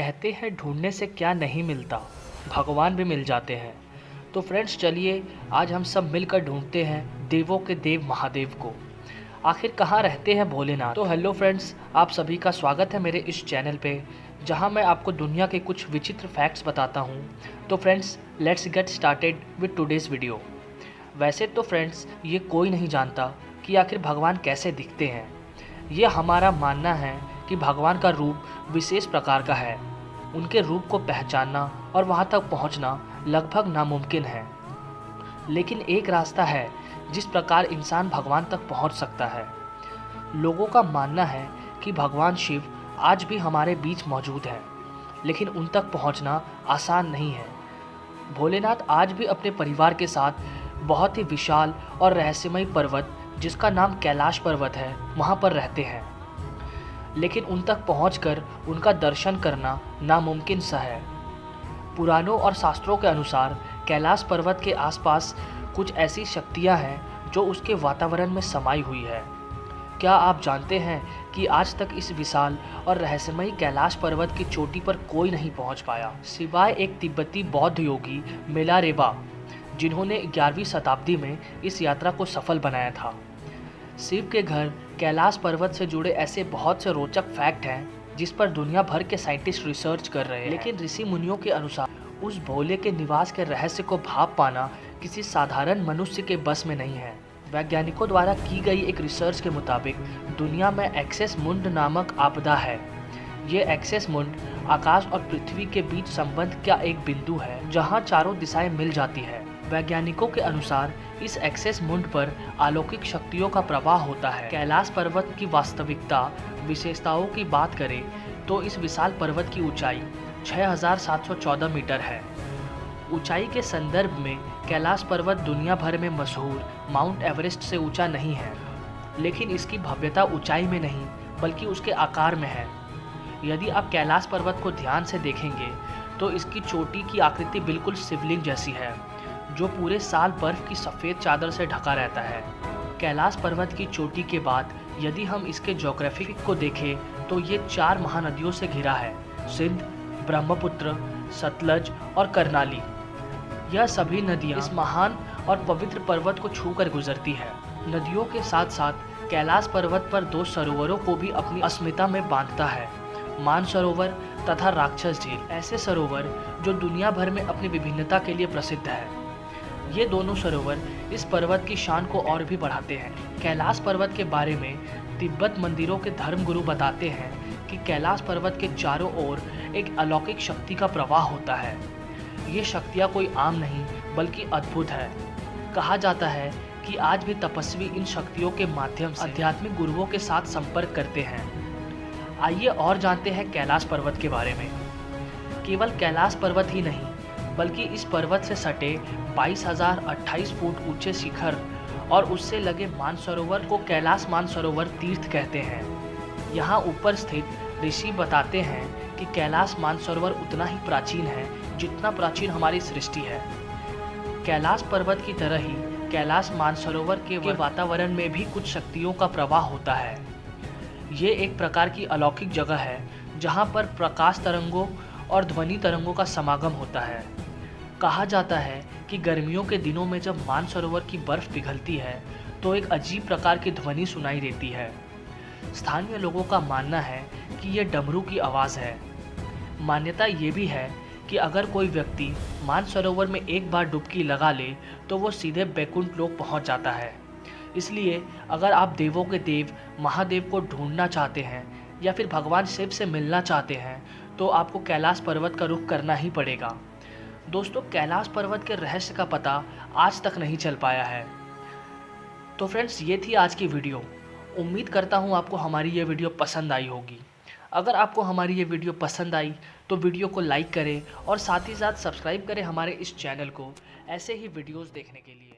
कहते हैं ढूंढने से क्या नहीं मिलता, भगवान भी मिल जाते हैं। तो फ्रेंड्स चलिए आज हम सब मिलकर ढूंढते हैं देवों के देव महादेव को। आखिर कहाँ रहते हैं भोलेनाथ। तो हेलो फ्रेंड्स, आप सभी का स्वागत है मेरे इस चैनल पे, जहाँ मैं आपको दुनिया के कुछ विचित्र फैक्ट्स बताता हूँ। तो friends let's get started with today's video. वैसे तो फ्रेंड्स ये कोई नहीं जानता कि आखिर भगवान कैसे दिखते हैं। ये हमारा मानना है कि भगवान का रूप विशेष प्रकार का है। उनके रूप को पहचानना और वहाँ तक पहुँचना लगभग नामुमकिन है। लेकिन एक रास्ता है जिस प्रकार इंसान भगवान तक पहुँच सकता है। लोगों का मानना है कि भगवान शिव आज भी हमारे बीच मौजूद हैं, लेकिन उन तक पहुँचना आसान नहीं है। भोलेनाथ आज भी अपने परिवार के साथ बहुत ही विशाल और रहस्यमय पर्वत, जिसका नाम कैलाश पर्वत है, वहाँ पर रहते हैं। लेकिन उन तक पहुंचकर उनका दर्शन करना नामुमकिन सा है। पुराणों और शास्त्रों के अनुसार कैलाश पर्वत के आसपास कुछ ऐसी शक्तियां हैं जो उसके वातावरण में समाई हुई है। क्या आप जानते हैं कि आज तक इस विशाल और रहस्यमयी कैलाश पर्वत की चोटी पर कोई नहीं पहुंच पाया, सिवाय एक तिब्बती बौद्ध योगी मिलारेबा, जिन्होंने 11वीं शताब्दी में इस यात्रा को सफल बनाया था। शिव के घर कैलाश पर्वत से जुड़े ऐसे बहुत से रोचक फैक्ट हैं जिस पर दुनिया भर के साइंटिस्ट रिसर्च कर रहे हैं। लेकिन ऋषि मुनियों के अनुसार उस भोले के निवास के रहस्य को भाप पाना किसी साधारण मनुष्य के बस में नहीं है। वैज्ञानिकों द्वारा की गई एक रिसर्च के मुताबिक दुनिया में एक्सेस मुंड नामक आपदा है। ये एक्सेस मुंड आकाश और पृथ्वी के बीच संबंध का एक बिंदु है जहाँ चारों दिशाएं मिल जाती है। वैज्ञानिकों के अनुसार इस एक्सेस मुंड पर अलौकिक शक्तियों का प्रवाह होता है। कैलाश पर्वत की वास्तविकता विशेषताओं की बात करें तो इस विशाल पर्वत की ऊंचाई 6714 मीटर है। ऊंचाई के संदर्भ में कैलाश पर्वत दुनिया भर में मशहूर माउंट एवरेस्ट से ऊंचा नहीं है, लेकिन इसकी भव्यता ऊंचाई में नहीं बल्कि उसके आकार में है। यदि आप कैलाश पर्वत को ध्यान से देखेंगे तो इसकी चोटी की आकृति बिल्कुल शिवलिंग जैसी है, जो पूरे साल बर्फ की सफ़ेद चादर से ढका रहता है। कैलाश पर्वत की चोटी के बाद यदि हम इसके ज्योग्राफी को देखें तो ये 4 महानदियों से घिरा है: सिंध, ब्रह्मपुत्र, सतलज और करनाली। यह सभी नदियाँ इस महान और पवित्र पर्वत को छूकर गुजरती है। नदियों के साथ साथ कैलाश पर्वत पर 2 सरोवरों को भी अपनी अस्मिता में बांधता है: मानसरोवर तथा राक्षस झील। ऐसे सरोवर जो दुनिया भर में अपनी विभिन्नता के लिए प्रसिद्ध है। ये दोनों सरोवर इस पर्वत की शान को और भी बढ़ाते हैं। कैलाश पर्वत के बारे में तिब्बत मंदिरों के धर्मगुरु बताते हैं कि कैलाश पर्वत के चारों ओर एक अलौकिक शक्ति का प्रवाह होता है। ये शक्तियाँ कोई आम नहीं बल्कि अद्भुत है। कहा जाता है कि आज भी तपस्वी इन शक्तियों के माध्यम से आध्यात्मिक गुरुओं के साथ संपर्क करते हैं। आइए और जानते हैं कैलाश पर्वत के बारे में। केवल कैलाश पर्वत ही नहीं बल्कि इस पर्वत से सटे 22,028 फुट ऊंचे शिखर और उससे लगे मानसरोवर को कैलाश मानसरोवर तीर्थ कहते हैं। यहाँ ऊपर स्थित ऋषि बताते हैं कि कैलाश मानसरोवर उतना ही प्राचीन है जितना प्राचीन हमारी सृष्टि है। कैलाश पर्वत की तरह ही कैलाश मानसरोवर के वातावरण में भी कुछ शक्तियों का प्रवाह होता है। ये एक प्रकार की अलौकिक जगह है जहाँ पर प्रकाश तरंगों और ध्वनि तरंगों का समागम होता है। कहा जाता है कि गर्मियों के दिनों में जब मानसरोवर की बर्फ पिघलती है तो एक अजीब प्रकार की ध्वनि सुनाई देती है। स्थानीय लोगों का मानना है कि यह डमरू की आवाज़ है। मान्यता ये भी है कि अगर कोई व्यक्ति मानसरोवर में एक बार डुबकी लगा ले तो वो सीधे बैकुंठ लोक पहुंच जाता है। इसलिए अगर आप देवों के देव महादेव को ढूंढना चाहते हैं या फिर भगवान शिव से मिलना चाहते हैं तो आपको कैलाश पर्वत का रुख करना ही पड़ेगा। दोस्तों, कैलाश पर्वत के रहस्य का पता आज तक नहीं चल पाया है। तो फ्रेंड्स, ये थी आज की वीडियो। उम्मीद करता हूँ आपको हमारी ये वीडियो पसंद आई होगी। अगर आपको हमारी ये वीडियो पसंद आई तो वीडियो को लाइक करें और साथ ही साथ सब्सक्राइब करें हमारे इस चैनल को ऐसे ही वीडियोज़ देखने के लिए।